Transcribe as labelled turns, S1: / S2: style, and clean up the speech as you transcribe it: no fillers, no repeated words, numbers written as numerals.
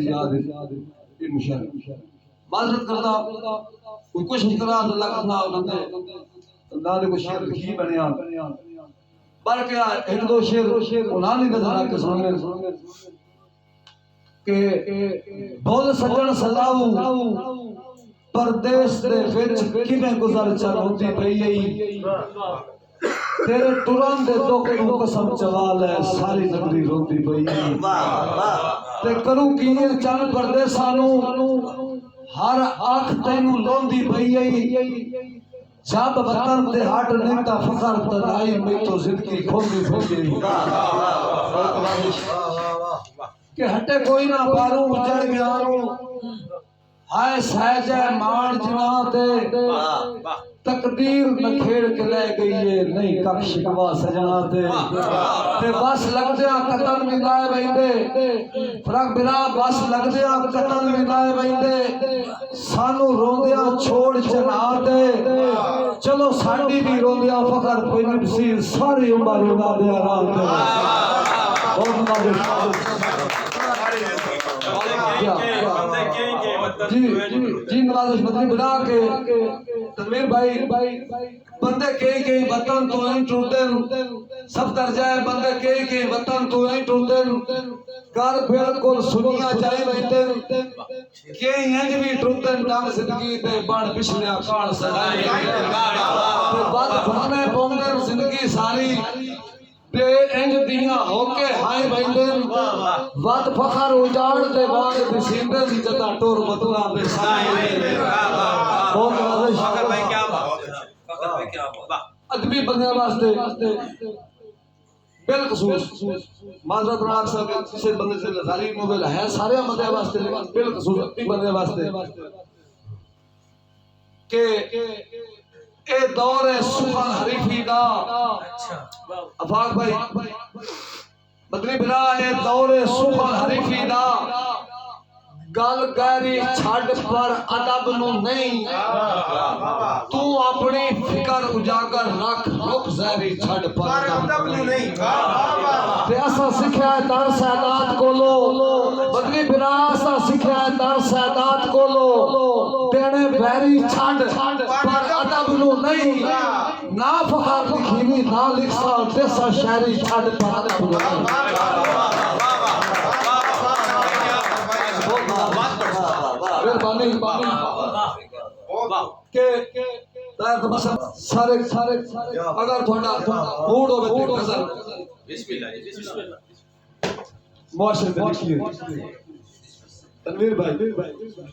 S1: याद ये मुशर्रफ माजरत करदा कोई कुछ करा तो लगना उन्होंने अल्लाह ने कोई शेर लिखी बनया पर क्या एक दो शेर उन्होंने नजर के सुनने के बोल सजन सलाऊ परदेश दे विच किवें गुजर चल होंदी पई तेरे तुरंत दे दुख नूं कसम चवाल है सारी नगरी रोंदी पई ते करूं की चल परदेसां नूं हर आंख तैनू लोंदी पई जब वतन दे हट निंदा फखर तराई में तो जिंदगी खोंदी खोंदी के हटे कोई ना पारू उजड़ गया हाय सहज मान जना ते तकदीर न खेड़ के ले गई है नहीं कब शिकवा सजना ते बस लगदे कतल मिलाए बैठे फरक बिरा बस लगदे कतल मिलाए बैठे सानू रोंदिया छोड़ चना दे चलो साडी भी रोंदिया फखर कोई नसीब सारी उम्र रोंदा दे आराम दे बहुत जी जी जी नवाज़ मदनी बना के तनवीर भाई बंदे कई वतन तो नहीं टूटते सब कर जाए बंदे कई वतन तो नहीं टूटते कर बिल्कुल सुनिया जाए बैठे कई इंज भी टूटते टांग जिंदगी ते बण पिछले कान सदाई ते बात फने पौंदे जिंदगी सारी ते इंज दिया होके हाय बैठे वत फखर उजाड़ दे बाद बिसिंदे दी जता टोर बतला पे साई बहुत फखर भाई क्या बात फखर भाई क्या बात अदबी बंदे वास्ते बिलखसूस माजरत राग साहब किसी बंदे से लजारी मोबाइल है सारे बंदे वास्ते लेकिन बिलखसूस अदबी बंदे वास्ते के ए दौर है सुखन हरीफी दा अच्छा अफाक भाई बदली बिरा ए दौर है सुखन हरीफी दा गल गहरी छड़ पर अदब नु नहीं तू अपनी फिकर उजागर रख रुख जहरी छड़ पर अदब नु नहीं ते असा सिखया दर सादात कोलो बदली बिरा असा सिखया दर सादात कोलो तेने वैरी छड़ पर अदब नु नहीं ना फखर लिखीनी ना लिखसा देसा शायरी छड़ पर अदब नु नहीं के सारे अगर थोड़ा मूड हो बिस्मिल्लाह बिस्मिल्लाह तनवीर भाई